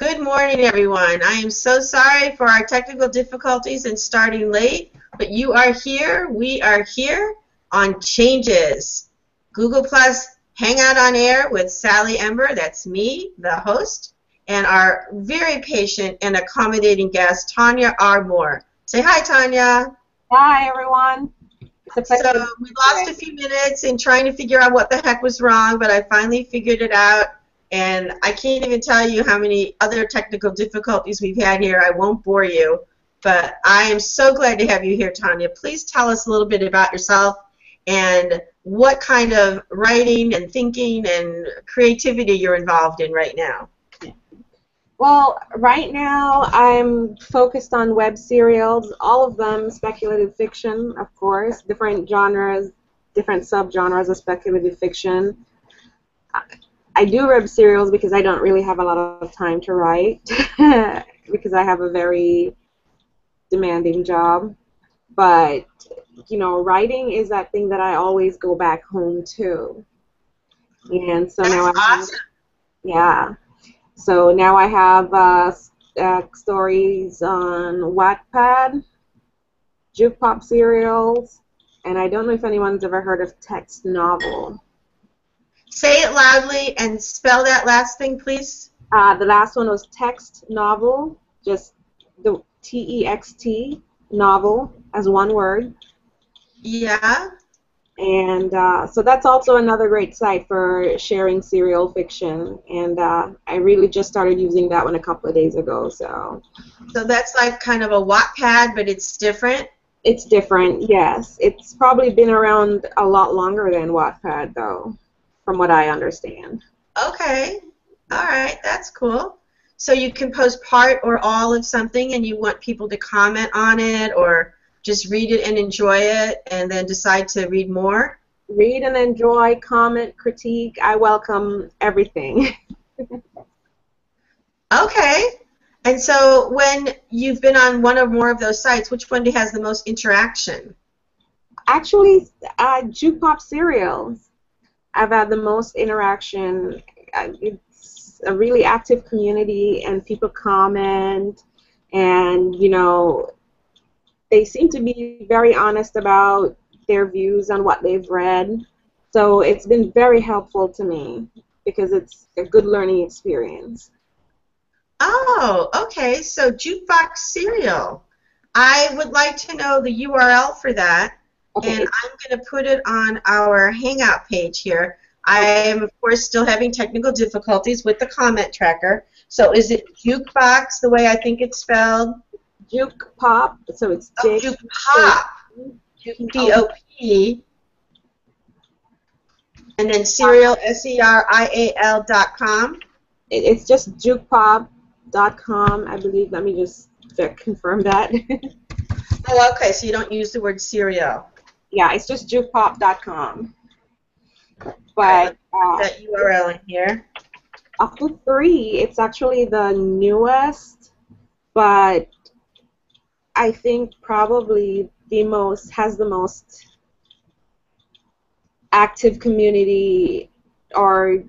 Good morning, everyone. I am so sorry for our technical difficulties and starting late, but you are here. We are here on Changes. Google Plus Hangout on Air with Sally Ember, that's me, the host, and our very patient and accommodating guest, Tonya R. Moore. Say hi, Tonya. Hi, everyone. So we lost a few minutes in trying to figure out what the heck was wrong, but I finally figured it out. And I can't even tell you how many other technical difficulties we've had here. I won't bore you, but I am so glad to have you here, Tonya. Please tell us a little bit about yourself and what kind of writing and thinking and creativity you're involved in right now. Well, right now I'm focused on web serials, all of them speculative fiction, of course, different genres, different subgenres of speculative fiction. I do web serials because I don't really have a lot of time to write because I have a very demanding job. But, you know, writing is that thing that I always go back home to. And so now yeah. So now I have stories on Wattpad, juke pop serials, and I don't know if anyone's ever heard of text novel. Say it loudly and spell that last thing, please. The last one was text novel, just the T-E-X-T, novel, as one word. Yeah. And so that's also another great site for sharing serial fiction. And I really just started using that one a couple of days ago. So that's like kind of a Wattpad, but it's different? It's different, yes. It's probably been around a lot longer than Wattpad, though, from what I understand. Okay. All right. That's cool. So you can post part or all of something and you want people to comment on it or just read it and enjoy it and then decide to read more? Read and enjoy, comment, critique. I welcome everything. Okay. And so when you've been on one or more of those sites, which one has the most interaction? Actually, juke pop serials. I've had the most interaction. It's a really active community, and people comment, and, you know, they seem to be very honest about their views on what they've read. So it's been very helpful to me because it's a good learning experience. Oh, okay. So Jukebox Serial. I would like to know the URL for that. Okay. And I'm going to put it on our Hangout page here. I am, of course, still having technical difficulties with the comment tracker. So is it Jukebox the way I think it's spelled? Juke Pop, so it's Juke Pop, P-O-P, and then serial, SERIAL.com. It's just jukepop.com, I believe. Let me just confirm that. Oh, okay, so you don't use the word serial. Yeah, it's just jukepop.com. But that URL in here. Of the three, it's actually the newest, but I think probably has the most active community, or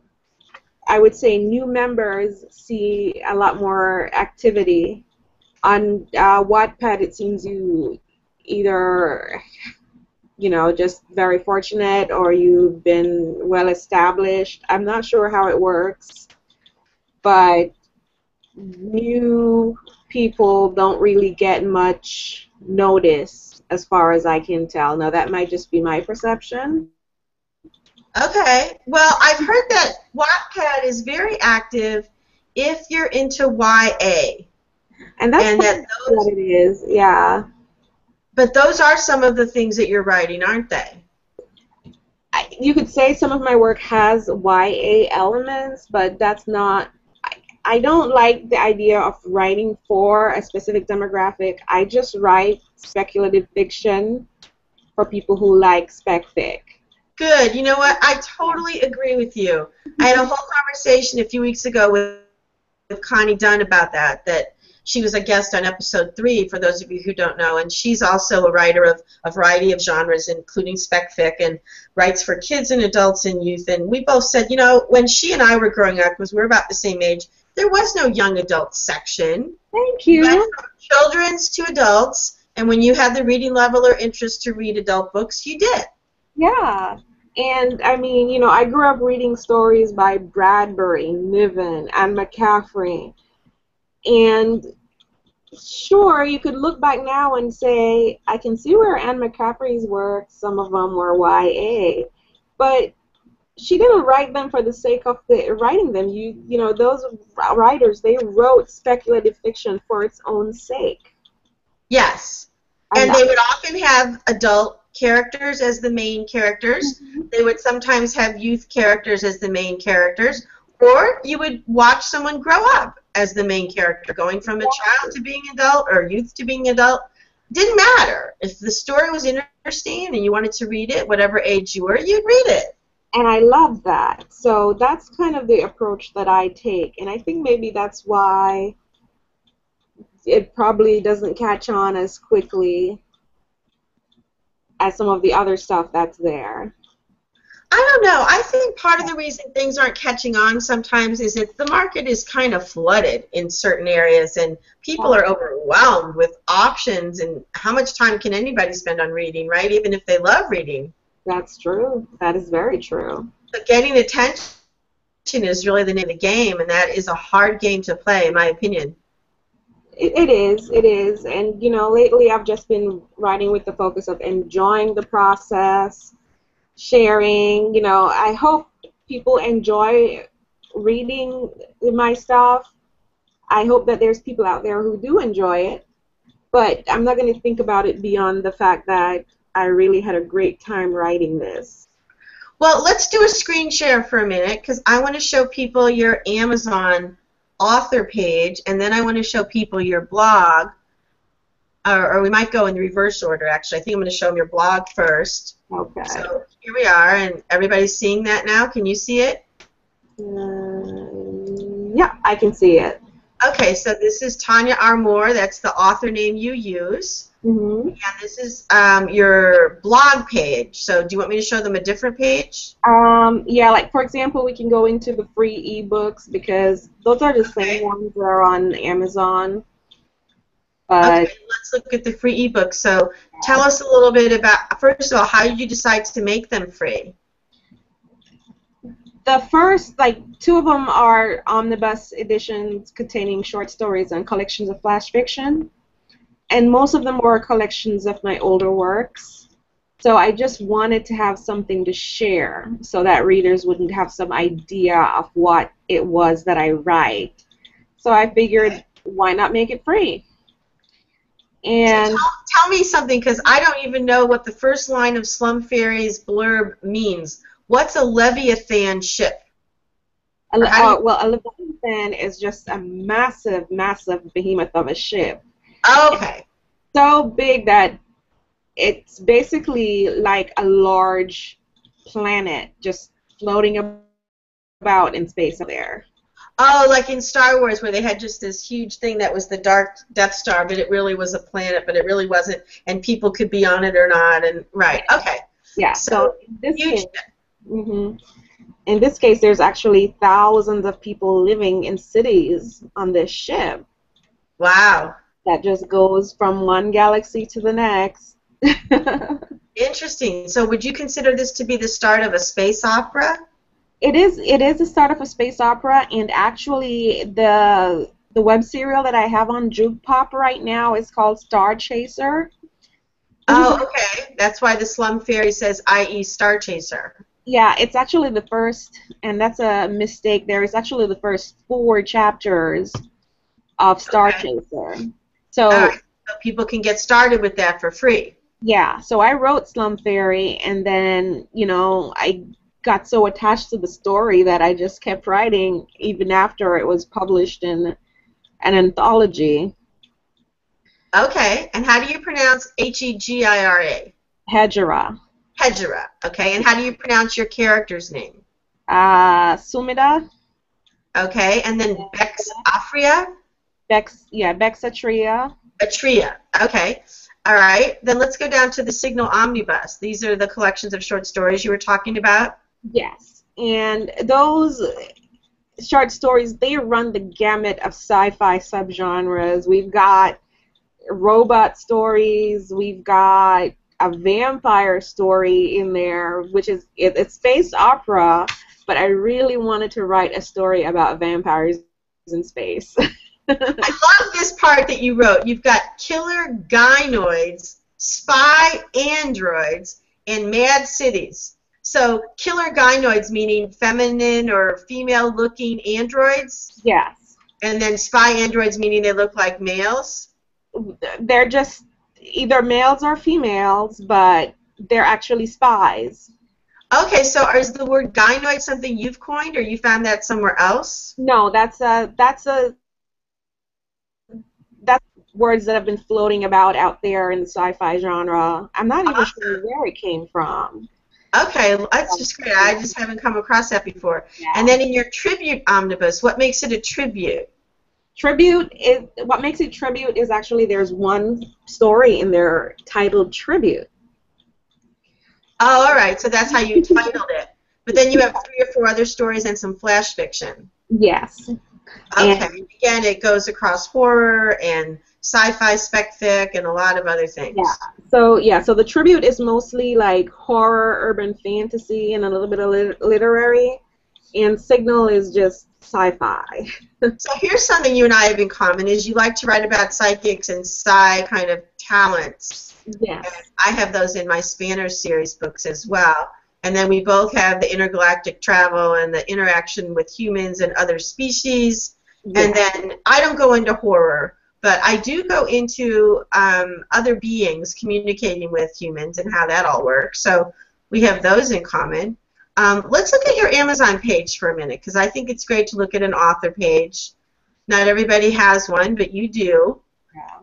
I would say new members see a lot more activity. On Wattpad, it seems you either, you know, just very fortunate or you've been well established. I'm not sure how it works, but new people don't really get much notice as far as I can tell. Now, that might just be my perception. Okay. Well, I've heard that Wattpad is very active if you're into YA. And that's what it is, yeah. But those are some of the things that you're writing, aren't they? You could say some of my work has YA elements, but that's not... I don't like the idea of writing for a specific demographic. I just write speculative fiction for people who like spec fic. Good. You know what? I totally agree with you. I had a whole conversation a few weeks ago with Connie Dunn about that she was a guest on episode 3, for those of you who don't know, and she's also a writer of a variety of genres, including spec fic, and writes for kids and adults and youth. And we both said, you know, when she and I were growing up, because we're about the same age, there was no young adult section. Thank You went you. from children's to adults, and when you had the reading level or interest to read adult books, you did. Yeah. And I mean, you know, I grew up reading stories by Bradbury, Niven, and McCaffrey. And sure, you could look back now and say, I can see where Anne McCaffrey's work, some of them were YA, but she didn't write them for the sake of writing them. You know, those writers, they wrote speculative fiction for its own sake. Yes. And And they would often have adult characters as the main characters. They would sometimes have youth characters as the main characters. Or you would watch someone grow up as the main character, going from a child to being adult or youth to being adult. Didn't matter. If the story was interesting and you wanted to read it, whatever age you were, you'd read it. and I love that. So that's kind of the approach that I take. And I think maybe that's why it probably doesn't catch on as quickly as some of the other stuff that's there. I don't know. I think part of the reason things aren't catching on sometimes is that the market is kind of flooded in certain areas and people are overwhelmed with options, and how much time can anybody spend on reading, right? Even if they love reading. That's true. That is very true. But getting attention is really the name of the game, and that is a hard game to play, in my opinion. It is. And, you know, lately I've just been writing with the focus of enjoying the process, sharing. You know, I hope people enjoy reading my stuff. I hope that there's people out there who do enjoy it. But I'm not going to think about it beyond the fact that I really had a great time writing this. Well, let's do a screen share for a minute because I want to show people your Amazon author page, and then I want to show people your blog, or we might go in reverse order, actually. I think I'm going to show them your blog first. Okay. So here we are, and everybody's seeing that now. Can you see it? Yeah, I can see it. Okay, so this is Tonya R. Moore. That's the author name you use. Mm-hmm. And this is your blog page. So do you want me to show them a different page? Yeah, like for example, we can go into the free ebooks because those are the same ones that are on Amazon. But Okay, let's look at the free ebook. So tell us a little bit about, first of all, how did you decide to make them free? the first, like, two of them are omnibus editions containing short stories and collections of flash fiction. And most of them were collections of my older works. So I just wanted to have something to share so that readers wouldn't have some idea of what it was that I write. So I figured, why not make it free? And so tell me something, because I don't even know what the first line of Slum Fairy's blurb means. What's a Leviathan ship? well, a Leviathan is just a massive, massive behemoth of a ship. Okay. So big that it's basically like a large planet just floating about in space up there. Oh, like in Star Wars where they had just this huge thing that was the Dark Death Star, but it really was a planet, but it really wasn't, and people could be on it or not, and right, okay. Yeah, So in this huge. case, in this case, there's actually thousands of people living in cities on this ship. Wow. That just goes from one galaxy to the next. Interesting. So would you consider this to be the start of a space opera? It is the start of a space opera, and actually the web serial that I have on Juke Pop right now is called Star Chaser. Oh, okay. That's why the Slum Fairy says i.e. Star Chaser. Yeah, it's actually the first, and that's a mistake. There is actually the first 4 chapters of Star Chaser. So, right. So people can get started with that for free. Yeah, so I wrote Slum Fairy, and then, you know, I got so attached to the story that I just kept writing even after it was published in an anthology. Okay, and how do you pronounce Hegira? Hejira. Hejira, okay, and how do you pronounce your character's name? Sumida. Okay, and then Bex Afria? Bexatria. Atria, okay. All right, then let's go down to the Signal Omnibus. These are the collections of short stories you were talking about? Yes, and those, short stories, they run the gamut of sci-fi subgenres. We've got robot stories. We've got a vampire story in there, which is it's space opera, but I really wanted to write a story about vampires in space. I love this part that you wrote. You've got killer gynoids, spy androids, and mad cities. So killer gynoids meaning feminine or female-looking androids? Yes. And then spy androids meaning they look like males? They're just either males or females, but they're actually spies. Okay, so is the word gynoid something you've coined, or you found that somewhere else? No, that's words that have been floating about out there in the sci-fi genre. I'm not even sure where it came from. Okay, that's just great. I just haven't come across that before. Yeah. And then in your tribute omnibus, what makes it a tribute? What makes it tribute is actually there's one story in there titled Tribute. Oh, all right. So that's how you titled it. But then you have 3 or 4 other stories and some flash fiction. Yes. Okay. And again, it goes across horror and sci-fi, spec fic, and a lot of other things. So the tribute is mostly like horror, urban fantasy, and a little bit of literary. And Signal is just sci-fi. So here's something you and I have in common, is you like to write about psychics and psi kind of talents. Yes. And I have those in my Spanner series books as well. And then we both have the intergalactic travel and the interaction with humans and other species. Yes. And then I don't go into horror, but I do go into other beings communicating with humans and how that all works. So we have those in common. Let's look at your Amazon page for a minute, because I think it's great to look at an author page. Not everybody has one, but you do.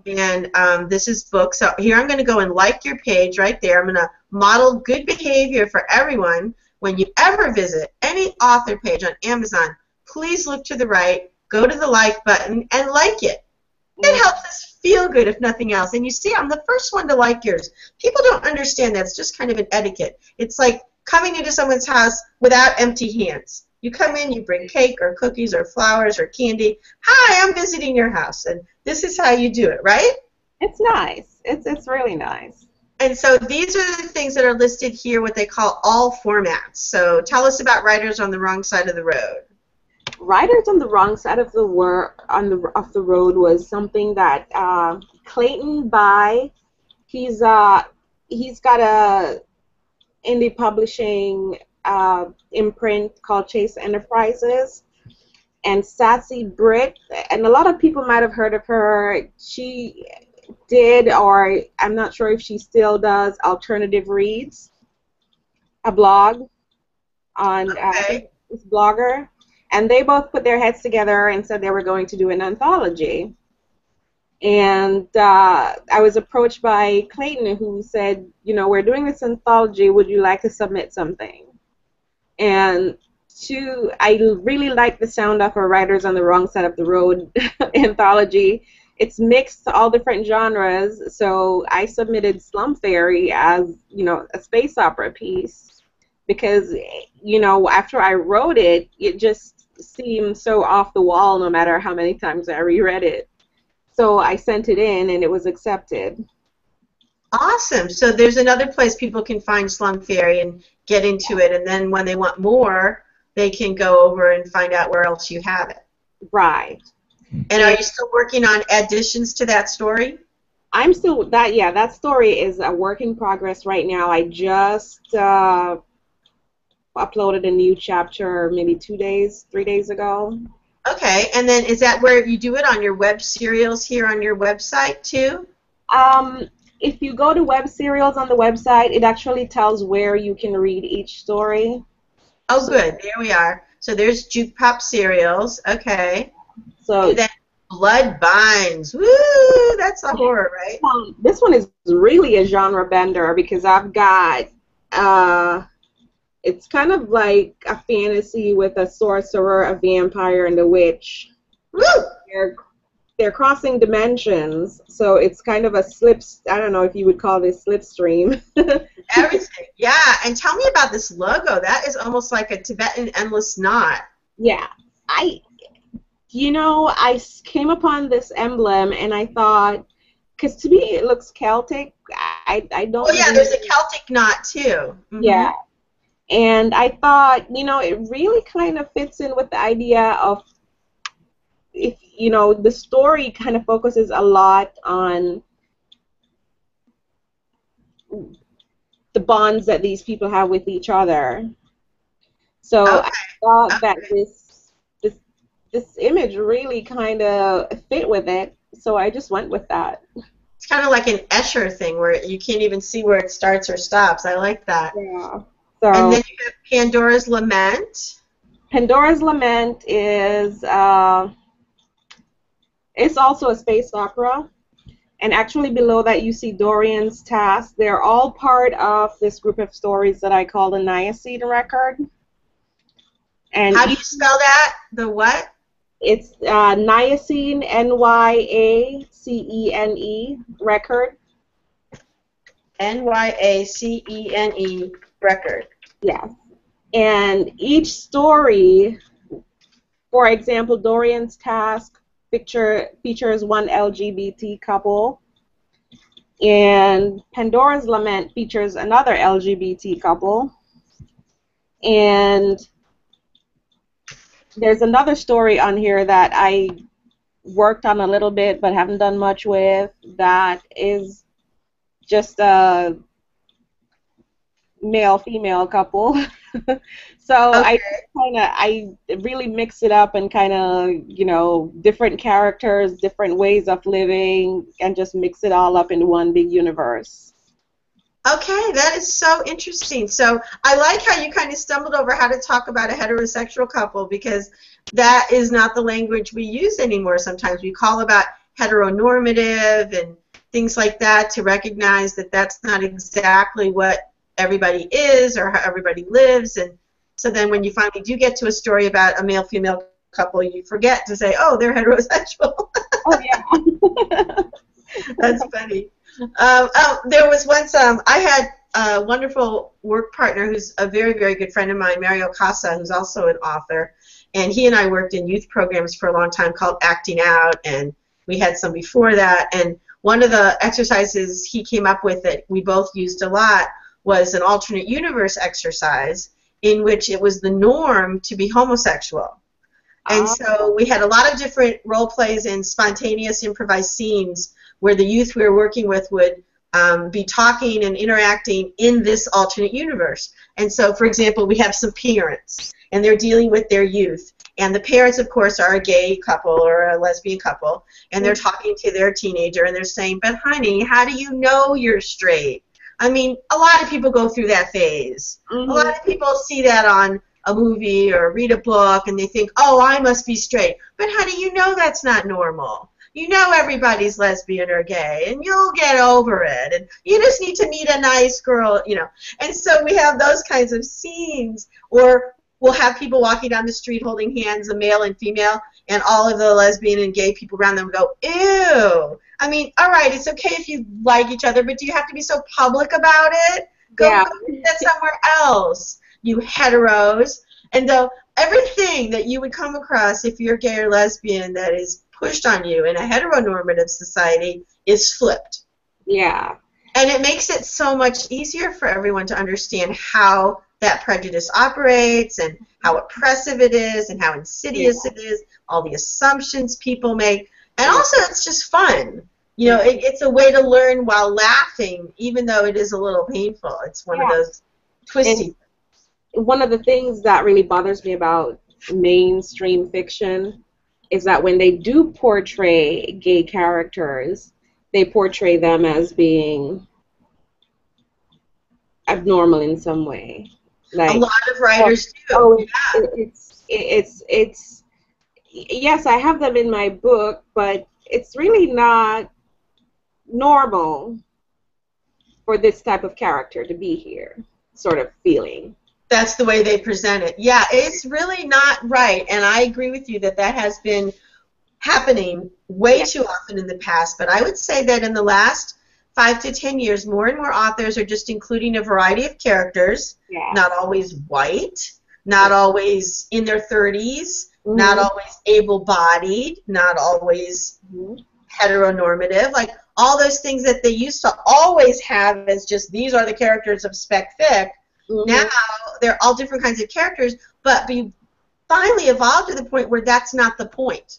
Yeah. And this is books. So here I'm going to go and like your page right there. I'm going to model good behavior for everyone. When you ever visit any author page on Amazon, please look to the right, go to the like button, and like it. It helps us feel good, if nothing else. And you see, I'm the first one to like yours. People don't understand that. It's just kind of an etiquette. It's like coming into someone's house without empty hands. You come in, you bring cake or cookies or flowers or candy. Hi, I'm visiting your house, and this is how you do it, right? It's nice. It's really nice. And so these are the things that are listed here, what they call all formats. So tell us about Writers on the Wrong Side of the Road. Writers on the Wrong Side of the Road was something that Clayton Bai, he's got a indie publishing imprint called Chase Enterprises, and Sassy Brit, and a lot of people might have heard of her. She did, or I'm not sure if she still does, Alternative Reads, a blog on this blogger, and they both put their heads together and said they were going to do an anthology. And I was approached by Clayton, who said, you know, we're doing this anthology, would you like to submit something? And I really like the sound of a Writers on the Wrong Side of the Road anthology. It's mixed all different genres, so I submitted Slum Fairy as, you know, a space opera piece, because, you know, after I wrote it, it just seemed so off the wall no matter how many times I reread it. So I sent it in, and it was accepted. Awesome. So there's another place people can find Slum Fairy and get into it, and then when they want more, they can go over and find out where else you have it. Right. And are you still working on additions to that story? I'm still, that story is a work in progress right now. I just uploaded a new chapter maybe 3 days ago. Okay, and then is that where you do it on your web serials here on your website too? If you go to web serials on the website, it actually tells where you can read each story. Oh, good. There we are. So there's Juke Pop Serials. Okay. So and then Blood Binds. Woo! That's a horror, right? This one is really a genre bender, because I've got it's kind of like a fantasy with a sorcerer, a vampire, and a witch. Woo! They're crossing dimensions, so it's kind of a I don't know if you would call this slipstream. Everything. Yeah, and tell me about this logo. That is almost like a Tibetan endless knot. Yeah. I, came upon this emblem and I thought, because to me it looks Celtic. I Oh don't yeah, really there's a know. Celtic knot too. Yeah. And I thought, it really kind of fits in with the idea of, if the story kind of focuses a lot on the bonds that these people have with each other. So I Okay. thought that this image really kind of fit with it, so I just went with that. It's kind of like an Escher thing where you can't even see where it starts or stops. I like that. Yeah. And So then you have Pandora's Lament. Pandora's Lament is it's also a space opera. And actually below that you see Dorian's Task. They're all part of this group of stories that I call the Niacin record. And How do you spell that? The what? it's Niacin, Nyacene record. Nyacene record. Yes. And each story, for example, Dorian's Task features one LGBT couple, and Pandora's Lament features another LGBT couple, and there's another story on here that I worked on a little bit but haven't done much with, that is just a male-female couple. So Okay. I really mix it up and kind of, different characters, different ways of living, and just mix it all up in one big universe. Okay, that is so interesting. So I like how you kind of stumbled over how to talk about a heterosexual couple, because that is not the language we use anymore. Sometimes we call about heteronormative and things like that to recognize that that's not exactly what everybody is or how everybody lives. And so then when you finally do get to a story about a male-female couple, you forget to say, oh, they're heterosexual. Oh, yeah. That's funny. There was once I had a wonderful work partner who's a very, very good friend of mine, Mario Casa, who's also an author, and he and I worked in youth programs for a long time called Acting Out, and we had some before that, and one of the exercises he came up with that we both used a lot was an alternate universe exercise in which it was the norm to be homosexual. And so we had a lot of different role plays and spontaneous improvised scenes where the youth we were working with would be talking and interacting in this alternate universe. And so, for example, we have some parents, and they're dealing with their youth. And the parents, of course, are a gay couple or a lesbian couple, and they're talking to their teenager, and they're saying, but honey, how do you know you're straight? I mean, a lot of people go through that phase. Mm-hmm. A lot of people see that on a movie or read a book, and they think, oh, I must be straight. But honey, you know that's not normal. You know everybody's lesbian or gay, and you'll get over it. And you just need to meet a nice girl, And so we have those kinds of scenes, or we'll have people walking down the street holding hands, a male and female, and all of the lesbian and gay people around them go, ew. I mean, all right, it's okay if you like each other, but do you have to be so public about it? Go do that somewhere else, you heteros. And everything that you would come across if you're gay or lesbian that is pushed on you in a heteronormative society is flipped. Yeah. And it makes it so much easier for everyone to understand how that prejudice operates and how oppressive it is and how insidious it is, all the assumptions people make. And also it's just fun. It's a way to learn while laughing, even though it is a little painful. It's one of those twisty. And one of the things that really bothers me about mainstream fiction is that when they do portray gay characters, they portray them as being abnormal in some way. Like, a lot of writers do. Oh, it's yes, I have them in my book, but it's really not normal for this type of character to be here, sort of feeling. That's the way they present it. Yeah, it's really not right, and I agree with you that has been happening way too often in the past, but I would say that in the last 5 to 10 years, more and more authors are just including a variety of characters, not always white, not always in their 30s, not Mm-hmm. always able-bodied, not always Mm-hmm. heteronormative, like all those things that they used to always have as just these are the characters of spec fic. Now Mm-hmm. they're all different kinds of characters, but we finally evolved to the point where that's not the point.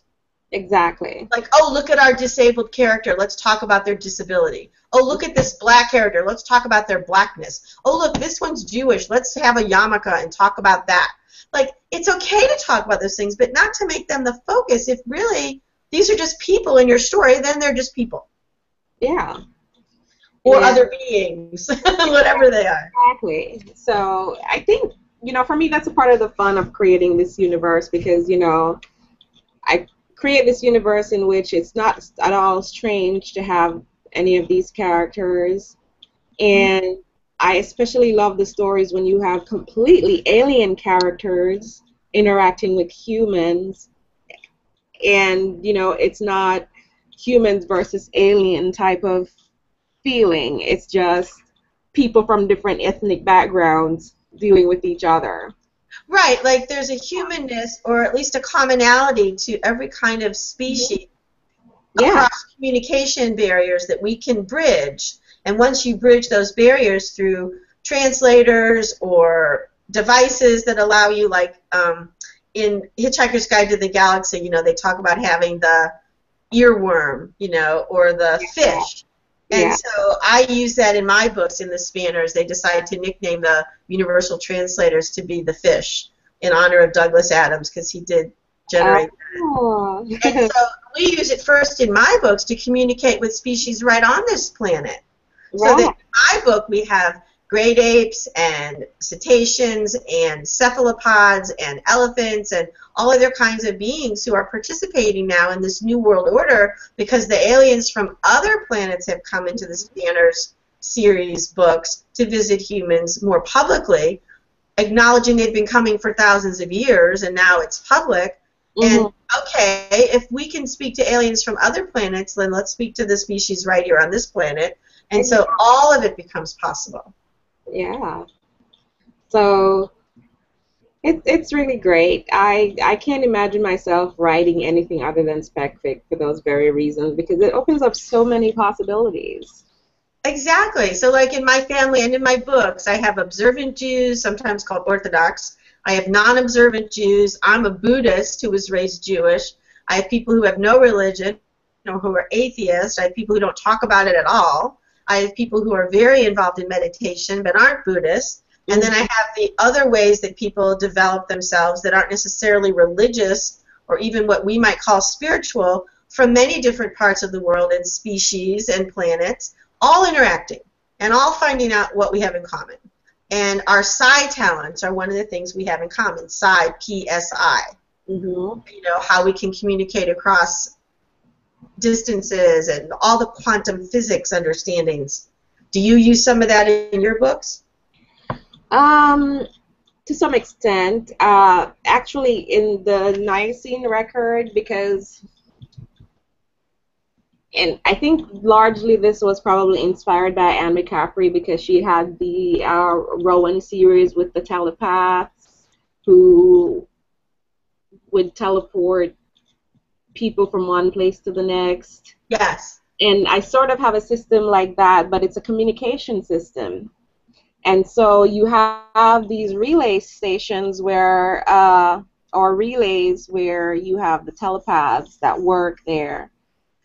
Exactly. Like, oh, look at our disabled character. Let's talk about their disability. Oh, look at this black character. Let's talk about their blackness. Oh, look, this one's Jewish. Let's have a yarmulke and talk about that. Like, it's okay to talk about those things, but not to make them the focus. If really these are just people in your story, then they're just people. Yeah. Or Yeah. other beings, whatever they are. Exactly. So I think, for me, that's a part of the fun of creating this universe because, I create this universe in which it's not at all strange to have any of these characters. And I especially love the stories when you have completely alien characters interacting with humans. And, it's not humans versus alien type of feeling. It's just people from different ethnic backgrounds dealing with each other. Right, like there's a humanness or at least a commonality to every kind of species Yeah. across communication barriers that we can bridge. And once you bridge those barriers through translators or devices that allow you, like in Hitchhiker's Guide to the Galaxy, they talk about having the earworm, or the fish. And Yeah. so I use that in my books in the Spanners. They decided to nickname the universal translators to be the fish in honor of Douglas Adams because he did generate Oh. that. And so we use it first in my books to communicate with species right on this planet. So that Right. in my book we have great apes and cetaceans and cephalopods and elephants and all other kinds of beings who are participating now in this new world order because the aliens from other planets have come into the Spanners series books to visit humans more publicly, acknowledging they've been coming for thousands of years and now it's public. Mm-hmm. And okay, if we can speak to aliens from other planets, then let's speak to the species right here on this planet. And so all of it becomes possible. Yeah. So it's really great. I can't imagine myself writing anything other than spec fic for those very reasons because it opens up so many possibilities. Exactly. So like in my family and in my books, I have observant Jews, sometimes called Orthodox. I have non-observant Jews. I'm a Buddhist who was raised Jewish. I have people who have no religion, who are atheists. I have people who don't talk about it at all. I have people who are very involved in meditation but aren't Buddhist. And then I have the other ways that people develop themselves that aren't necessarily religious or even what we might call spiritual from many different parts of the world and species and planets, all interacting and all finding out what we have in common. And our psi talents are one of the things we have in common, psi, P-S-I. Mm-hmm. How we can communicate across distances and all the quantum physics understandings. Do you use some of that in your books? To some extent, actually in the Nicene record, because, and I think largely this was probably inspired by Anne McCaffrey because she had the Rowan series with the telepaths who would teleport people from one place to the next. Yes. And I sort of have a system like that, but it's a communication system. And so you have these relay stations where, or relays where you have the telepaths that work there.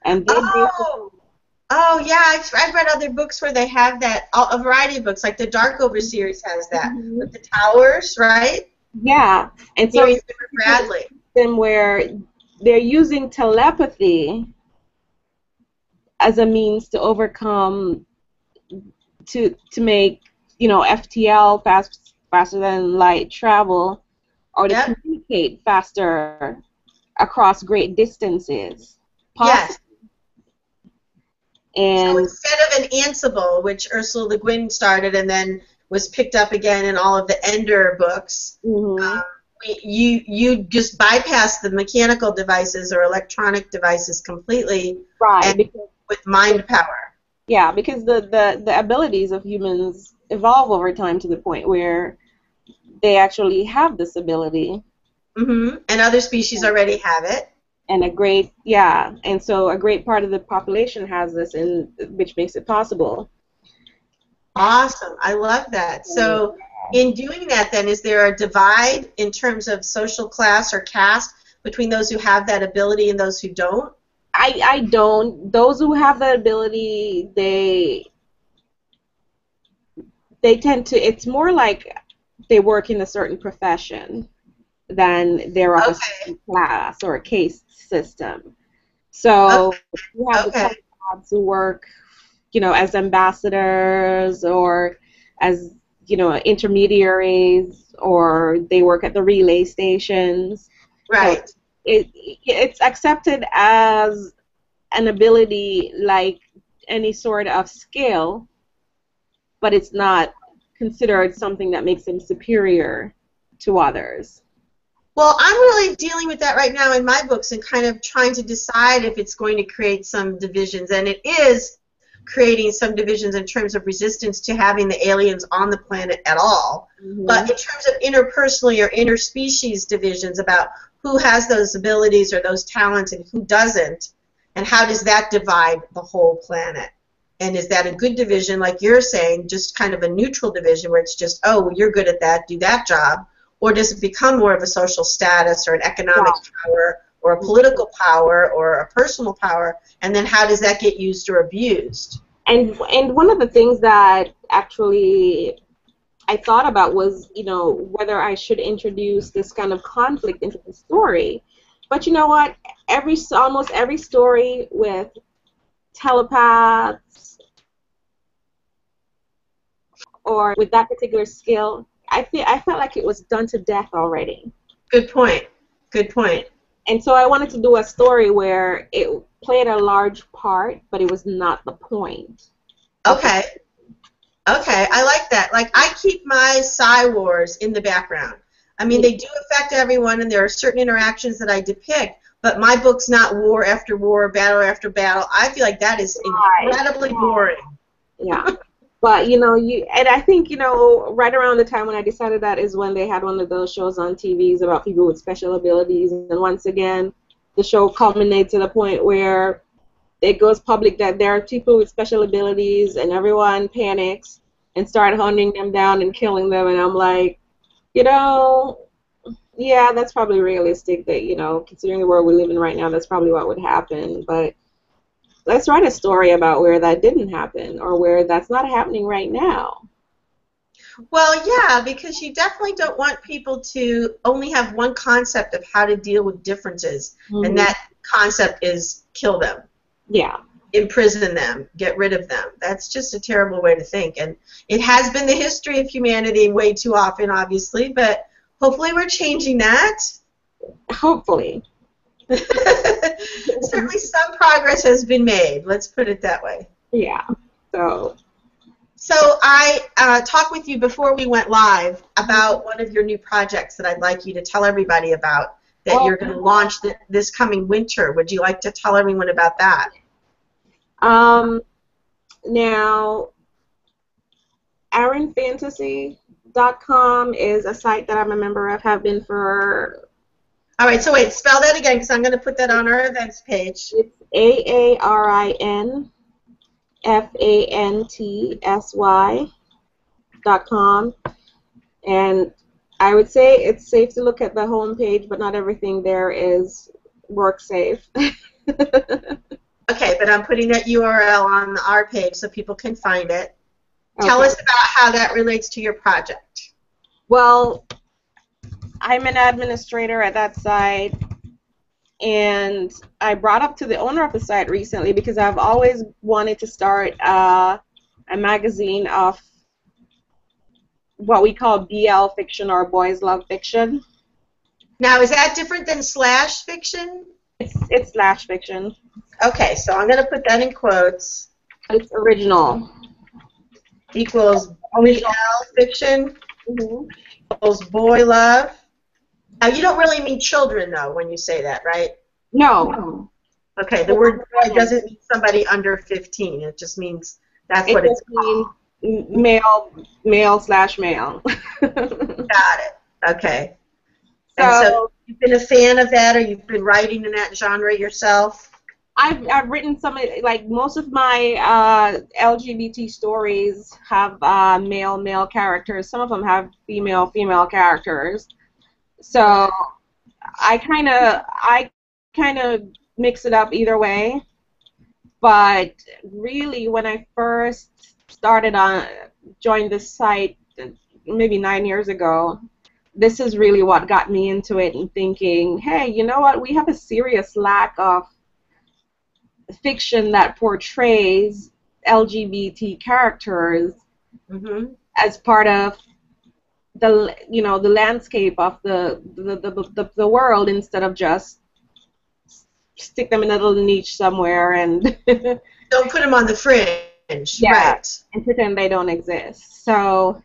And they yeah, I've read other books where they have that, a variety of books, like the Darkover series has that, with the towers, right? Yeah. And so Mary Bradley. Them where they're using telepathy as a means to overcome, to make, FTL faster than light travel, or to communicate faster across great distances. Yes. And so instead of an Ansible, which Ursula Le Guin started and then was picked up again in all of the Ender books, you just bypass the mechanical devices or electronic devices completely, right? Because with mind power. Yeah, because the abilities of humans evolve over time to the point where they actually have this ability. And other species already have it. And and so a great part of the population has this, which makes it possible. Awesome. I love that. So in doing that, then, is there a divide in terms of social class or caste between those who have that ability and those who don't? I don't. Those who have that ability, they tend to, it's more like they work in a certain profession than they're of a certain class or a caste system. So you have the telepaths who work, as ambassadors or as, intermediaries, or they work at the relay stations. Right. So it's accepted as an ability like any sort of skill, but it's not considered something that makes them superior to others. Well, I'm really dealing with that right now in my books and kind of trying to decide if it's going to create some divisions, and it is creating some divisions in terms of resistance to having the aliens on the planet at all. But in terms of interpersonally or interspecies divisions about who has those abilities or those talents and who doesn't, and how does that divide the whole planet? And is that a good division, like you're saying, just kind of a neutral division where it's just, oh, well, you're good at that, do that job? Or does it become more of a social status or an economic power or a political power or a personal power? And then how does that get used or abused? And one of the things that actually I thought about was, whether I should introduce this kind of conflict into the story. But you know what? Almost every story with telepaths or with that particular skill, I felt like it was done to death already. Good point. Good point. And so I wanted to do a story where it played a large part, but it was not the point. Okay. Okay, I like that. Like, I keep my Sci Wars in the background. I mean, they do affect everyone, and there are certain interactions that I depict, but my book's not war after war, battle after battle. I feel like that is incredibly boring. Yeah. But, and I think, right around the time when I decided that is when they had one of those shows on TVs about people with special abilities. And once again, the show culminates to the point where it goes public that there are people with special abilities and everyone panics and start hunting them down and killing them. And I'm like, yeah, that's probably realistic that, considering the world we live in right now, that's probably what would happen. But let's write a story about where that didn't happen or where that's not happening right now. Well, yeah, because you definitely don't want people to only have one concept of how to deal with differences, and that concept is kill them. Yeah. Imprison them, get rid of them. That's just a terrible way to think, and it has been the history of humanity way too often, obviously, but hopefully we're changing that. Hopefully. Certainly some progress has been made, let's put it that way. Yeah. So I talked with you before we went live about one of your new projects that I'd like you to tell everybody about that you're going to launch this coming winter. Would you like to tell everyone about that? Now, AaronFantasy.com is a site that I'm a member of, have been for... All right, so wait, spell that again, because I'm going to put that on our events page. It's AaronFantasy.com. And I would say it's safe to look at the home page, but not everything there is work safe. Okay, but I'm putting that URL on our page so people can find it. Okay. Tell us about how that relates to your project. Well, I'm an administrator at that site, and I brought up to the owner of the site recently because I've always wanted to start a magazine of what we call BL fiction or boys love fiction. Now, is that different than slash fiction? It's slash fiction. Okay, so I'm going to put that in quotes. It's original. Equals BL fiction equals boy love. Now, you don't really mean children, though, when you say that, right? No. Okay, the word boy doesn't mean somebody under 15. It just means that's what it's called. Male/male. Got it. Okay. So you've been a fan of that, or you've been writing in that genre yourself? I've written some, like most of my LGBT stories have male characters. Some of them have female characters. So I kind of mix it up either way. But really, when I first started joined this site maybe 9 years ago, this is really what got me into it and thinking, hey, you know what? We have a serious lack of fiction that portrays LGBT characters as part of the landscape of the world, instead of just stick them in a little niche somewhere and Don't put them on the fringe, yeah, right? and pretend they don't exist. So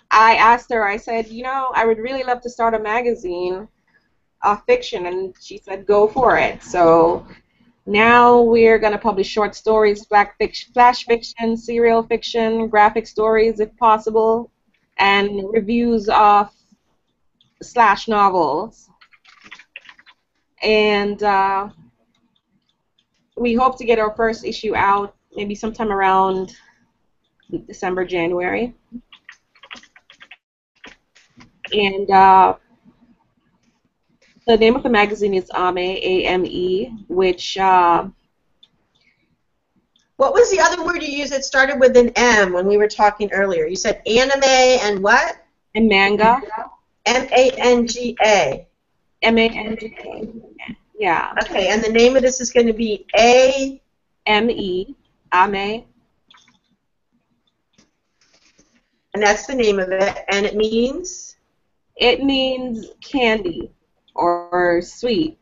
I asked her, I said, I would really love to start a magazine of fiction, and she said, go for it. So now we're going to publish short stories, flash fiction, serial fiction, graphic stories if possible, and reviews of slash novels. And we hope to get our first issue out maybe sometime around December, January. And the name of the magazine is AME, A-M-E, which... what was the other word you used that started with an M when we were talking earlier? You said anime and what? And manga. M-A-N-G-A. M-A-N-G-A. Yeah. Okay, and the name of this is going to be A... M-E, AME. And that's the name of it, and it means? It means candy or sweet.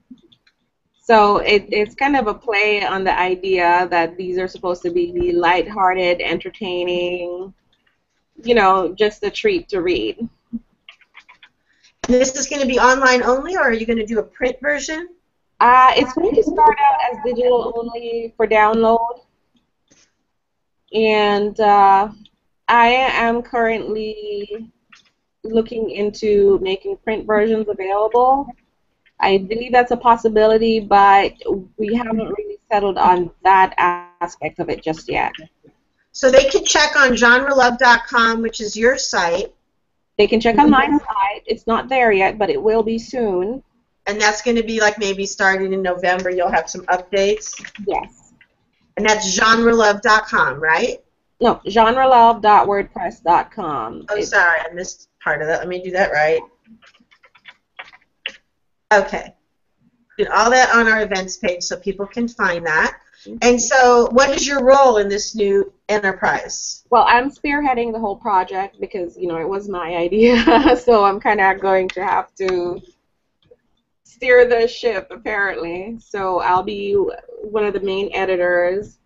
So it's kind of a play on the idea that these are supposed to be lighthearted, entertaining, just a treat to read. And this is going to be online only, or are you going to do a print version? It's going to start out as digital only for download. And I am currently looking into making print versions available. I believe that's a possibility, but we haven't really settled on that aspect of it just yet. So they can check on genrelove.com, which is your site. They can check on my site. It's not there yet, but it will be soon. And that's going to be like maybe starting in November, you'll have some updates? Yes. And that's genrelove.com, right? No, genrelove.wordpress.com. Oh, sorry, I missed part of that. Let me do that right. Okay. Did all that on our events page so people can find that. And so what is your role in this new enterprise? Well, I'm spearheading the whole project because, it was my idea. So I'm kind of going to have to steer the ship, apparently. So I'll be one of the main editors.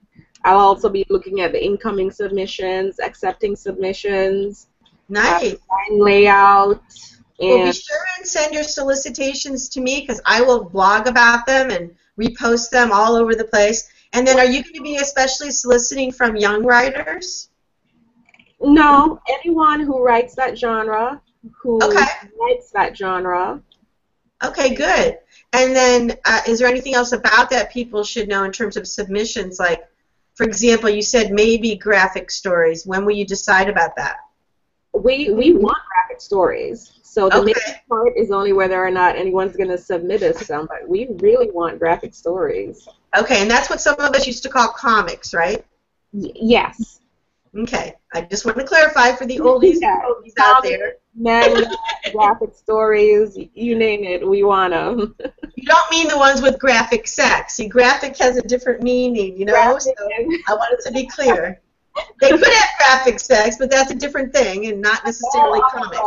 I'll also be looking at the incoming submissions, accepting submissions. Nice. Layout. Well, be sure and send your solicitations to me because I will blog about them and repost them all over the place. And then are you going to be especially soliciting from young writers? No, anyone who writes that genre, likes that genre. Okay, good. And then is there anything else about that people should know in terms of submissions? Like, for example, you said maybe graphic stories. When will you decide about that? We want graphic stories. So the main part is only whether or not anyone's going to submit us some, but we really want graphic stories. Okay, and that's what some of us used to call comics, right? Yes. Okay, I just want to clarify for the oldies, out there. Manga, graphic stories, you name it, we want them. You don't mean the ones with graphic sex. See, graphic has a different meaning, so I want it to be clear. They could have graphic sex, but that's a different thing and not necessarily comics.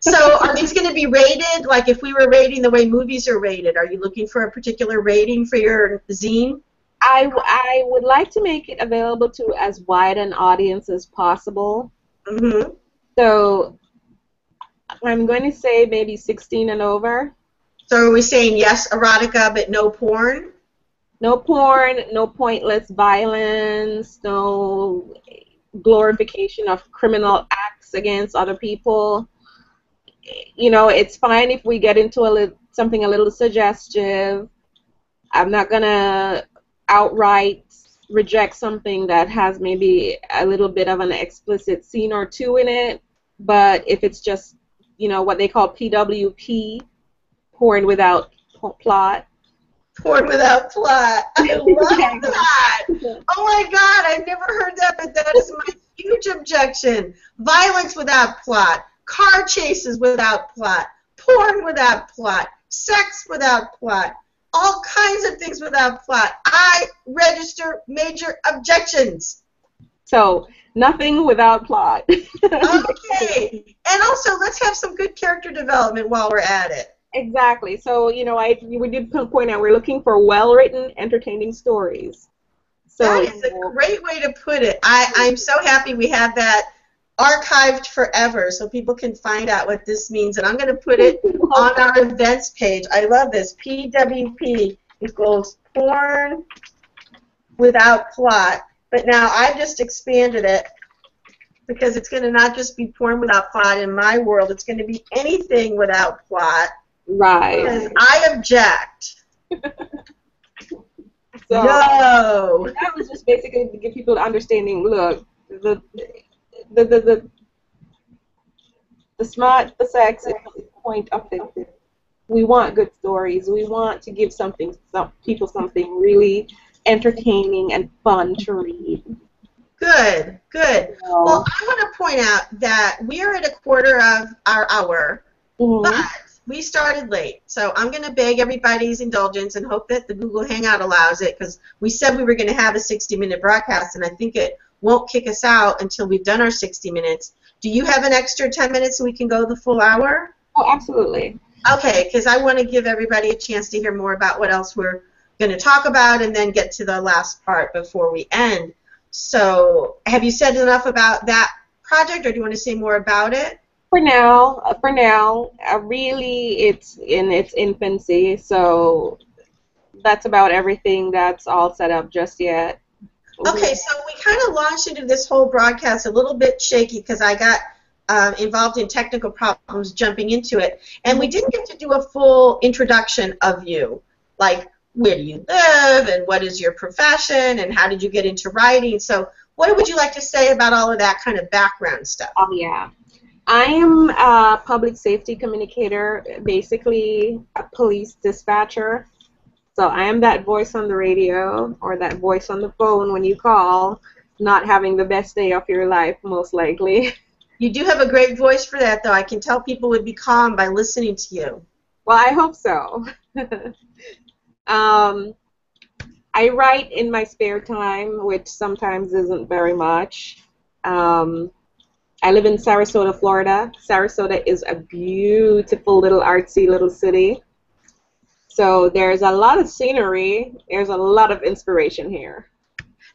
So are these going to be rated? Like if we were rating the way movies are rated, are you looking for a particular rating for your zine? I would like to make it available to as wide an audience as possible. Mm-hmm. So I'm going to say maybe 16 and over. So are we saying yes, erotica, but no porn? No porn, no pointless violence, no glorification of criminal acts against other people. you know, it's fine if we get into something a little suggestive. I'm not gonna outright reject something that has maybe a little bit of an explicit scene or two in it, but if it's just, you know, what they call PWP, porn without plot. Porn without plot. I love that. Oh my God, I've never heard that, but that is my huge objection. Violence without plot, car chases without plot, porn without plot, sex without plot, all kinds of things without plot. I register major objections. So, nothing without plot. Okay. And also, let's have some good character development while we're at it. Exactly. So, you know, we did point out we're looking for well-written, entertaining stories. So, that is a great way to put it. I'm so happy we have that archived forever so people can find out what this means. And I'm going to put it on our events page. I love this. PWP equals porn without plot. But now I've just expanded it because it's going to not just be porn without plot in my world. It's going to be anything without plot. Right. Because I object. So, no. That was just basically to give people the understanding. Look, the smart, the sex is the point of it. We want good stories. We want to give people something really entertaining and fun to read. Good, good. Well, I want to point out that we are at a quarter of our hour, but we started late. So I'm going to beg everybody's indulgence and hope that the Google Hangout allows it, because we said we were going to have a 60-minute broadcast, and I think it won't kick us out until we've done our 60 minutes. Do you have an extra 10 minutes so we can go the full hour? Oh, absolutely. Okay, because I want to give everybody a chance to hear more about what else we're going to talk about and then get to the last part before we end. So have you said enough about that project, or do you want to say more about it? For now, really it's in its infancy, so that's about everything. That's all set up just yet. Okay, so we kind of launched into this whole broadcast a little bit shaky because I got involved in technical problems jumping into it, and we didn't get to do a full introduction of you, like where do you live and what is your profession and how did you get into writing. So what would you like to say about all of that kind of background stuff? Oh, yeah. I am a public safety communicator, basically a police dispatcher. So I am that voice on the radio or that voice on the phone when you call, not having the best day of your life, most likely. You do have a great voice for that, though. I can tell people would be calm by listening to you. Well, I hope so. I write in my spare time, which sometimes isn't very much. I live in Sarasota, Florida. Sarasota is a beautiful little artsy little city. So there's a lot of scenery. There's a lot of inspiration here.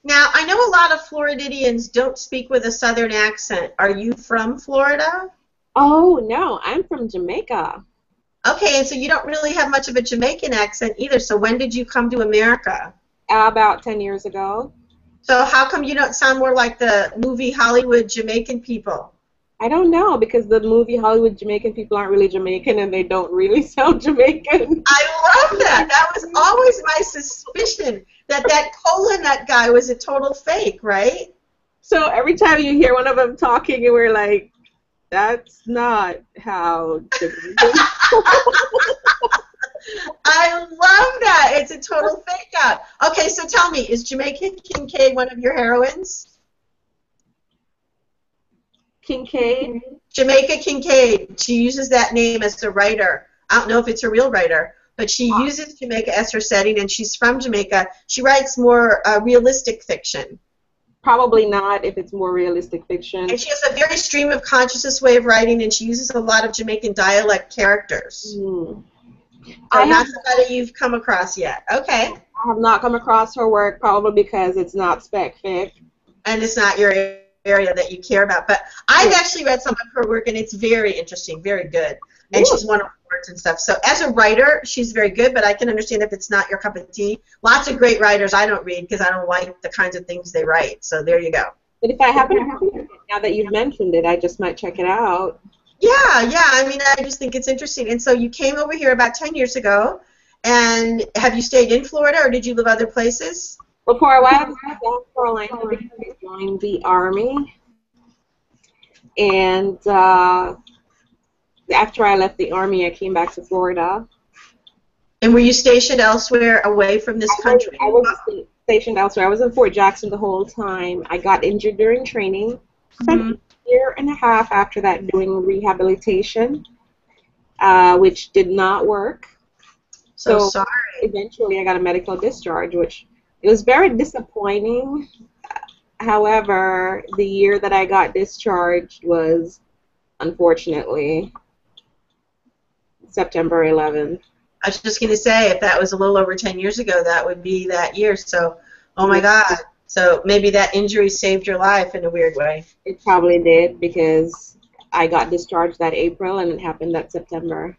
Now, I know a lot of Floridians don't speak with a southern accent. Are you from Florida? Oh, no. I'm from Jamaica. Okay, and so you don't really have much of a Jamaican accent either. So when did you come to America? About 10 years ago. So how come you don't sound more like the movie Hollywood Jamaican people? I don't know, because the movie Hollywood Jamaican people aren't really Jamaican and they don't really sound Jamaican. I love that. That was always my suspicion, that cola nut guy was a total fake, right? So every time you hear one of them talking, and we're like, that's not how Jamaicans I love that. It's a total fake out. Okay, so tell me, is Jamaica Kincaid one of your heroines? Kincaid? Jamaica Kincaid. She uses that name as a writer. I don't know if it's a real writer, but she uses Jamaica as her setting, and she's from Jamaica. She writes more realistic fiction. Probably not if it's more realistic fiction. And she has a very stream of consciousness way of writing, and she uses a lot of Jamaican dialect characters. Mm. So not somebody you've come across yet. Okay. I have not come across her work, probably because it's not spec fic. And it's not your area that you care about. But I've actually read some of her work, and it's very interesting, very good. And she's won awards and stuff. So as a writer, she's very good, but I can understand if it's not your cup of tea. Lots of great writers I don't read because I don't like the kinds of things they write. So there you go. But if I happen to, now that you've mentioned it, I just might check it out. Yeah, yeah. I mean, I just think it's interesting. And so you came over here about 10 years ago, and have you stayed in Florida or did you live other places? But for a while, I was in South Carolina because I joined the Army. And after I left the Army, I came back to Florida. And were you stationed elsewhere away from this country? I was stationed elsewhere. I was in Fort Jackson the whole time. I got injured during training. Spent Hmm. a year and a half after that doing rehabilitation, which did not work. So So sorry. eventually I got a medical discharge, which it was very disappointing. However, the year that I got discharged was, unfortunately, September 11th. I was just going to say, if that was a little over 10 years ago, that would be that year. So, oh my Yeah, God. So maybe that injury saved your life in a weird way. it probably did because I got discharged that April and it happened that September.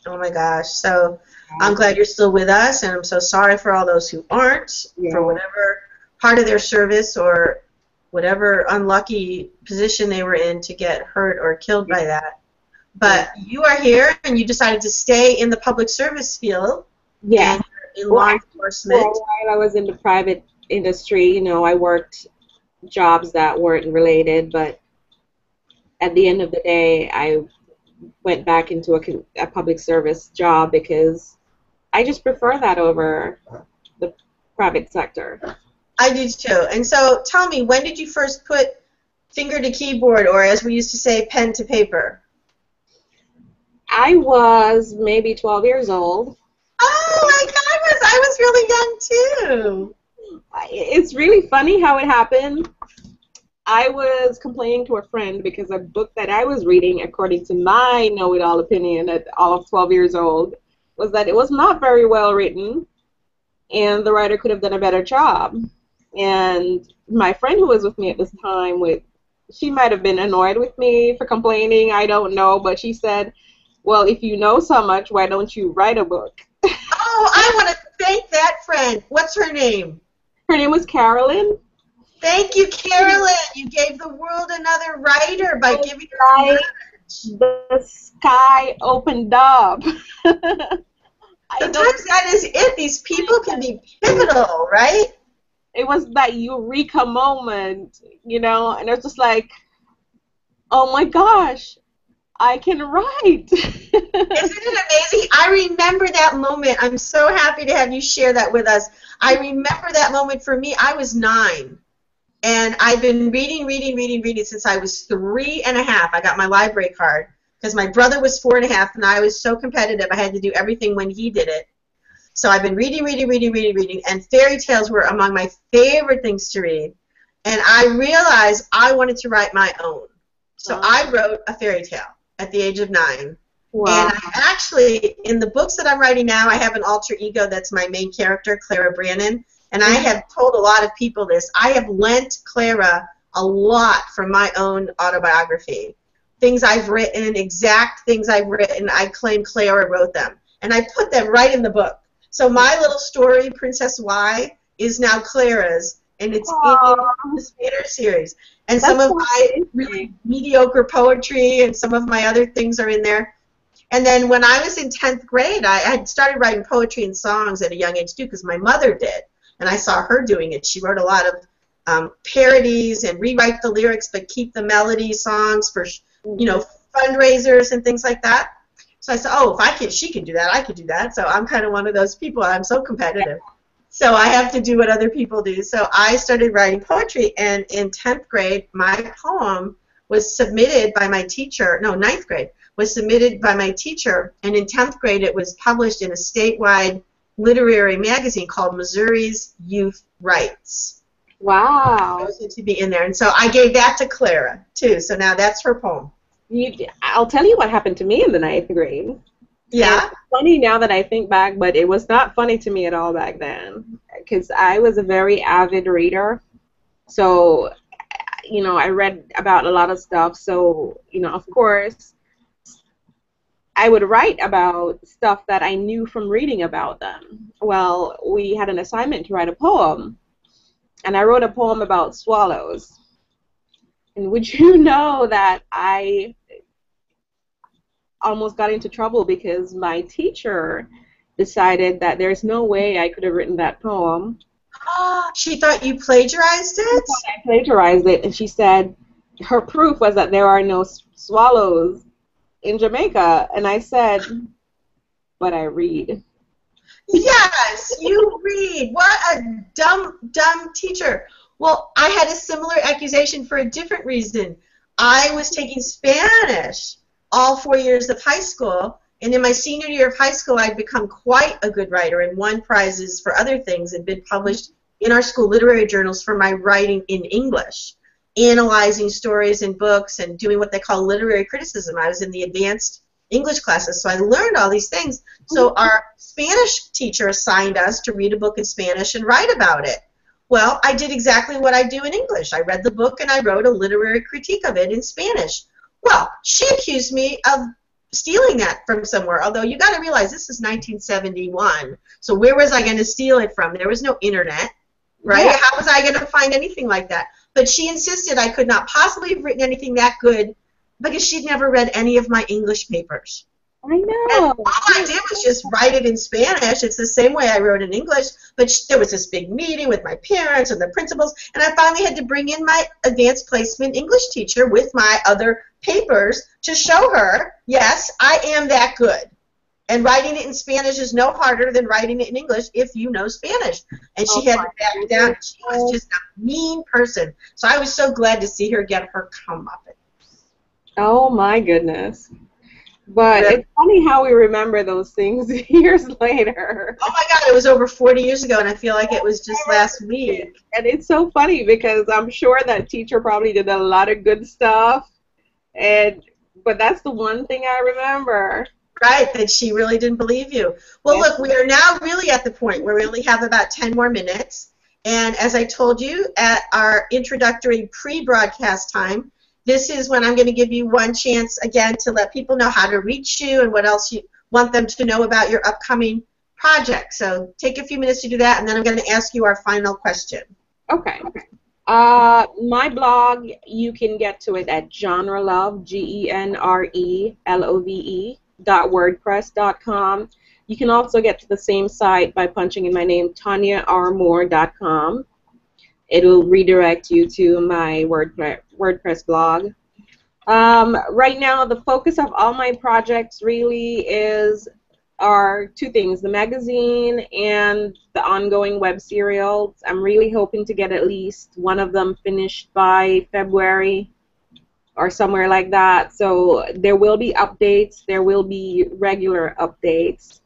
Oh my gosh. So I'm glad you're still with us, and I'm so sorry for all those who aren't, for Yeah. whatever part of their service or whatever unlucky position they were in to get hurt or killed by that. Yeah. But you are here, and you decided to stay in the public service field, Yeah. and you're in Well, law actually, for a enforcement. while I was in the private industry. I worked jobs that weren't related, but at the end of the day, I went back into a public service job because I just prefer that over the private sector. I do too. And so tell me, when did you first put finger to keyboard, or as we used to say, pen to paper? I was maybe 12 years old. Oh my God, I was really young too. It's really funny how it happened. I was complaining to a friend because a book that I was reading, according to my know-it-all opinion at all of 12 years old, was that it was not very well written and the writer could have done a better job. And my friend who was with me at this time, she might have been annoyed with me for complaining, I don't know, but she said, well, if you know so much, why don't you write a book? Oh, I want to thank that friend. What's her name? Her name was Carolyn. Thank you, Carolyn. You gave the world another writer by giving her a Like nudge. the sky opened up. I don't. Sometimes that is it. These people can be pivotal, right? It was that eureka moment, and it was just like, oh my gosh, I can write. Isn't it amazing? I remember that moment. I'm so happy to have you share that with us. I remember that moment for me. I was 9. And I've been reading since I was 3.5. I got my library card because my brother was 4.5, and I was so competitive. I had to do everything when he did it. So I've been reading, and fairy tales were among my favorite things to read. And I realized I wanted to write my own. So I wrote a fairy tale at the age of 9. Wow. And I actually, in the books that I'm writing now, I have an alter ego that's my main character, Clara Brannon. And I have told a lot of people this. I have lent Clara a lot from my own autobiography. Things I've written, exact things I've written, I claim Clara wrote them. And I put them right in the book. So my little story, Princess Y, is now Clara's, and it's in the Spader series. And some of my really mediocre poetry and some of my other things are in there. And then when I was in 10th grade, I had started writing poetry and songs at a young age too, because my mother did. And I saw her doing it. She wrote a lot of parodies and rewrite the lyrics but keep the melody songs for, fundraisers and things like that. So I said, oh, if she can do that, I could do that. So I'm kind of one of those people. I'm so competitive. So I have to do what other people do. So I started writing poetry, and in 10th grade, my poem was submitted by my teacher. No, 9th grade was submitted by my teacher, and in 10th grade it was published in a statewide literary magazine called Missouri's Youth Rights. Wow. It was to be in there, and so I gave that to Clara too. So now that's her poem. I'll tell you what happened to me in the 9th grade. Yeah. It's funny now that I think back, but it was not funny to me at all back then because I was a very avid reader. So, I read about a lot of stuff. So, of course, I would write about stuff that I knew from reading about them. Well, we had an assignment to write a poem, and I wrote a poem about swallows. And would you know that I almost got into trouble because my teacher decided that there's no way I could have written that poem. She thought you plagiarized She it? thought I plagiarized it, and she said her proof was that there are no swallows in Jamaica. And I said, but I read. Yes, you read. What a dumb, dumb teacher. Well, I had a similar accusation for a different reason. I was taking Spanish all 4 years of high school, and in my senior year of high school, I'd become quite a good writer and won prizes for other things and been published in our school literary journals for my writing in English, analyzing stories and books and doing what they call literary criticism. I was in the advanced English classes, so I learned all these things. So our Spanish teacher assigned us to read a book in Spanish and write about it. Well, I did exactly what I do in English. I read the book and I wrote a literary critique of it in Spanish. Well, she accused me of stealing that from somewhere, although you got to realize this is 1971, so where was I going to steal it from? There was no internet, right? Yeah. How was I going to find anything like that? But she insisted I could not possibly have written anything that good because she'd never read any of my English papers. I know. And all I did was just write it in Spanish. It's the same way I wrote in English, but there was this big meeting with my parents and the principals, and I finally had to bring in my advanced placement English teacher with my other papers to show her, yes, I am that good. And writing it in Spanish is no harder than writing it in English if you know Spanish. And she had to back down. She was just a mean person. So I was so glad to see her get her comeuppance. Oh my goodness. But it's funny how we remember those things years later. Oh my God, it was over 40 years ago, and I feel like it was just last week. And it's so funny because I'm sure that teacher probably did a lot of good stuff, but that's the one thing I remember. Right, that she really didn't believe you. Well, Yes. look, we are now really at the point where we only have about 10 more minutes. And as I told you at our introductory pre-broadcast time, this is when I'm going to give you one chance again to let people know how to reach you and what else you want them to know about your upcoming project. So take a few minutes to do that, and then I'm going to ask you our final question. Okay. My blog, you can get to it at GenreLove, GenreLove.wordpress.com. You can also get to the same site by punching in my name, TonyaRmore.com. It'll redirect you to my WordPress blog. Right now, the focus of all my projects really are two things, the magazine and the ongoing web serials. I'm really hoping to get at least one of them finished by February or somewhere like that. So there will be updates. There will be regular updates.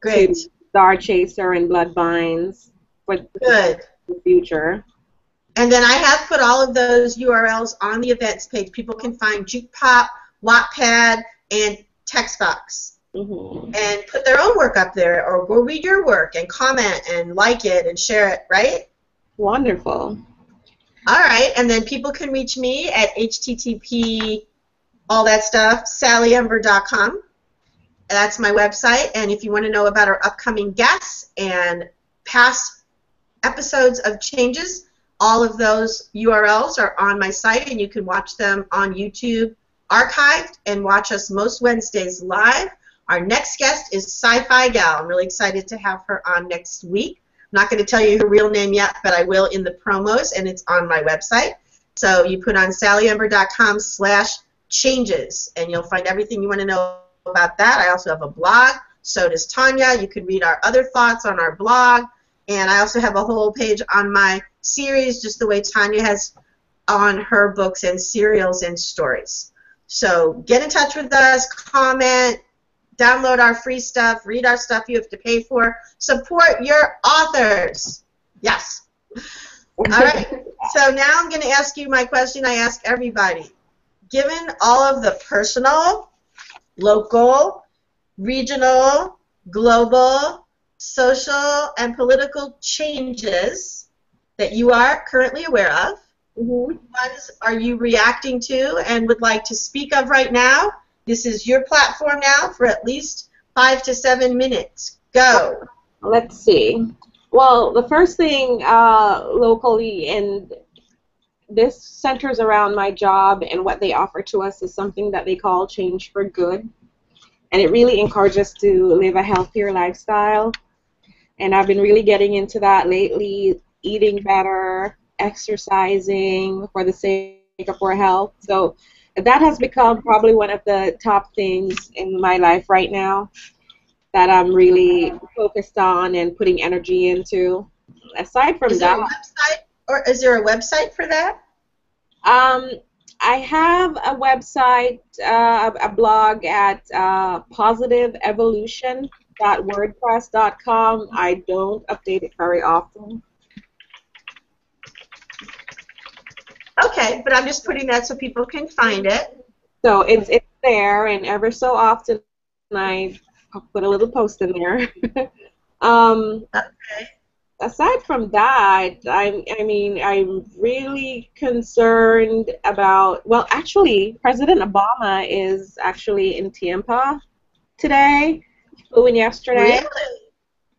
Great. To Star Chaser and Bloodbinds for Good. the future. And then I have put all of those URLs on the events page. People can find Jukepop, Wattpad, and Textbox. Mm-hmm. And put their own work up there, or go read your work and comment and like it and share it, right? Wonderful. All right, and then people can reach me at http, all that stuff, sallyember.com. That's my website, and if you want to know about our upcoming guests and past episodes of Changes, all of those URLs are on my site, and you can watch them on YouTube archived and watch us most Wednesdays live. Our next guest is Sci-Fi Gal. I'm really excited to have her on next week. I'm not going to tell you her real name yet, but I will in the promos, and it's on my website. So you put on sallyember.com/changes, and you'll find everything you want to know about that. I also have a blog. So does Tonya. You can read our other thoughts on our blog. And I also have a whole page on my series, just the way Tonya has on her books and serials and stories. So get in touch with us, comment, download our free stuff, read our stuff you have to pay for. Support your authors. Yes. All right. So now I'm going to ask you my question I ask everybody. Given all of the personal, local, regional, global, social, and political changes that you are currently aware of, which ones are you reacting to and would like to speak of right now? This is your platform now for at least 5 to 7 minutes. Go. Let's see. Well, the first thing locally, and this centers around my job and what they offer to us, is something that they call Change for Good. and it really encourages us to live a healthier lifestyle. And I've been really getting into that lately, eating better, exercising for the sake of our health. So that has become probably one of the top things in my life right now that I'm really focused on and putting energy into. Aside from Is there a that, website, or is there a website for that? um, I have a website, a blog at positiveevolution.wordpress.com. I don't update it very often. Okay, but I'm just putting that so people can find it. So it's there, and ever so often I put a little post in there. um, Okay. Aside from that, I'm really concerned about. Well, actually, President Obama is actually in Tampa today. He flew in yesterday. Really?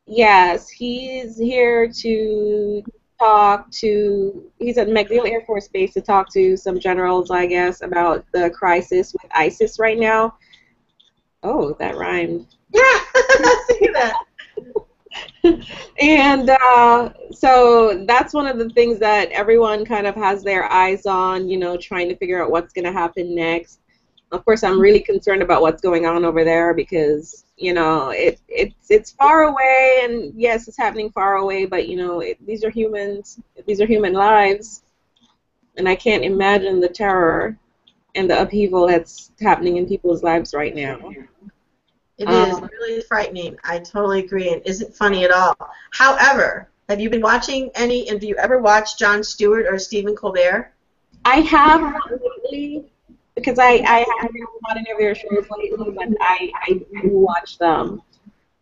Yes, he's here to talk to. He's at MacDill Air Force Base to talk to some generals, I guess, about the crisis with ISIS right now. Oh, that rhymed. Yeah, I see that. And so that's one of the things that everyone kind of has their eyes on, trying to figure out what's going to happen next. Of course, I'm really concerned about what's going on over there because, it's far away, and yes, it's happening far away, but, these are humans, these are human lives, and I can't imagine the terror and the upheaval that's happening in people's lives right now. It is really frightening. I totally agree. It isn't funny at all. However, have you been watching any, and do you ever watch Jon Stewart or Stephen Colbert? I have not lately because I haven't watched any of their shows lately, but I do watch them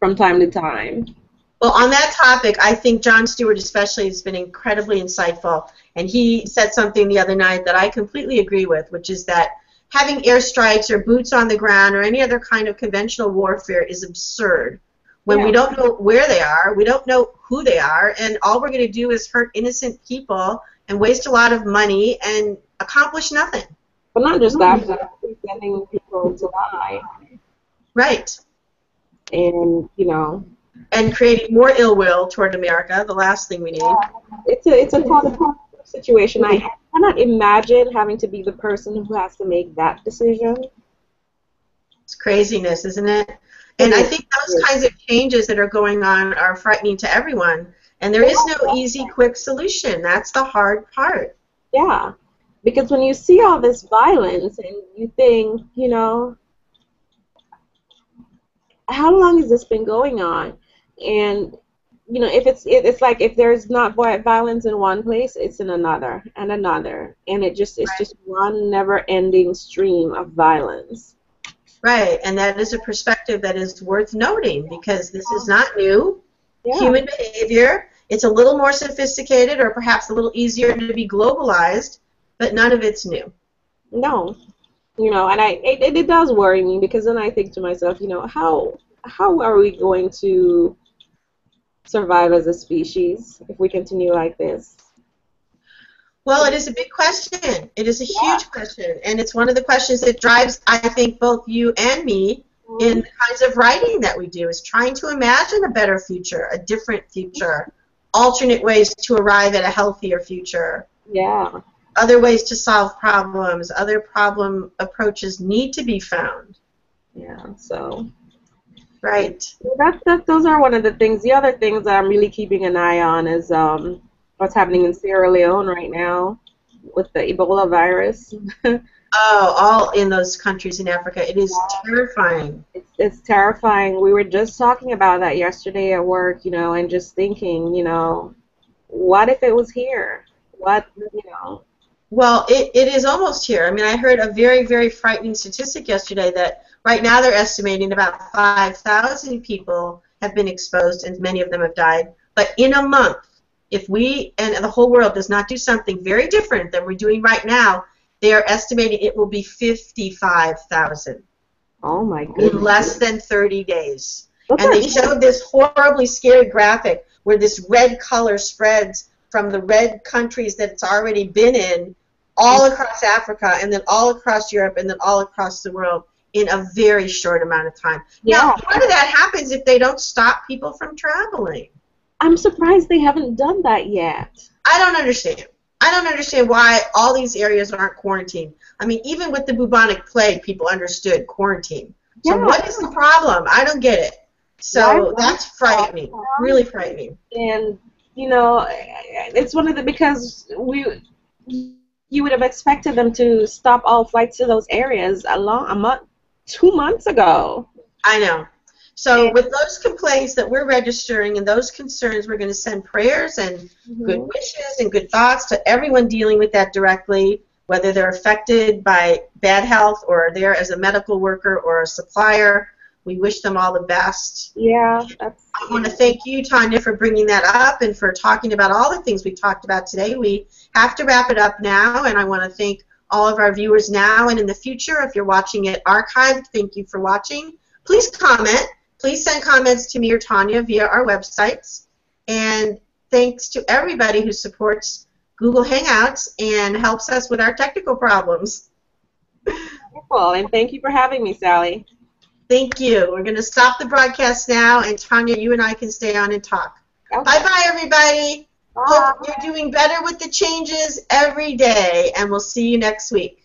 from time to time. Well, on that topic, I think Jon Stewart especially has been incredibly insightful, and he said something the other night that I completely agree with, which is that having airstrikes or boots on the ground or any other kind of conventional warfare is absurd. When we don't know where they are, we don't know who they are, and all we're going to do is hurt innocent people and waste a lot of money and accomplish nothing. But not just that, but sending people to die. Right. And, and creating more ill will toward America, the last thing we need. It's a tough situation. I cannot imagine having to be the person who has to make that decision. It's craziness, isn't it? And I think those kinds of changes that are going on are frightening to everyone. And there is no easy, quick solution. That's the hard part. Yeah. Because when you see all this violence and you think, how long has this been going on? And if it's like if there's not violence in one place, it's in another and another, and it's just one never-ending stream of violence. Right, and that is a perspective that is worth noting because this is not new. Yeah. Human behavior. It's a little more sophisticated, or perhaps a little easier to be globalized, but none of it's new. No, and it does worry me because then I think to myself, how are we going to survive as a species if we continue like this? Well, it is a big question. It is a huge question, and it's one of the questions that drives, I think, both you and me in the kinds of writing that we do, is trying to imagine a better future, a different future, alternate ways to arrive at a healthier future. Yeah. Other ways to solve problems, other problem approaches need to be found. Yeah, so... Right. Those are one of the things. The other things that I'm really keeping an eye on is what's happening in Sierra Leone right now with the Ebola virus. Oh, all in those countries in Africa. It is terrifying. It's terrifying. We were just talking about that yesterday at work, and just thinking, what if it was here? What. Well, it is almost here. I mean, I heard a very, very frightening statistic yesterday that right now they're estimating about 5,000 people have been exposed, and many of them have died. But in a month, if we and the whole world does not do something very different than we're doing right now, they are estimating it will be 55,000. Oh, my goodness. In less than 30 days. And they showed this horribly scary graphic where this red color spreads from the red countries that it's already been in all across Africa, and then all across Europe, and then all across the world. in a very short amount of time. Yeah. Now, part of that happens if they don't stop people from traveling. I'm surprised they haven't done that yet. I don't understand. I don't understand why all these areas aren't quarantined. I mean, even with the bubonic plague, people understood quarantine. So Yeah. what is the problem? I don't get it. So that's frightening, really frightening. And, you know, it's one of the, because you would have expected them to stop all flights to those areas a month, 2 months ago. I know. So with those complaints that we're registering and those concerns, we're going to send prayers and good wishes and good thoughts to everyone dealing with that directly, whether they're affected by bad health or are there as a medical worker or a supplier. We wish them all the best. Yeah. I want to thank you, Tonya, for bringing that up and for talking about all the things we talked about today. We have to wrap it up now, and I want to thank all of our viewers now and in the future. If you're watching it archived, thank you for watching. Please comment. Please send comments to me or Tonya via our websites. And thanks to everybody who supports Google Hangouts and helps us with our technical problems. Wonderful, and thank you for having me, Sally. Thank you. We're going to stop the broadcast now, and Tonya, you and I can stay on and talk. Okay. Bye-bye, everybody. Hope you're doing better with the changes every day, and we'll see you next week.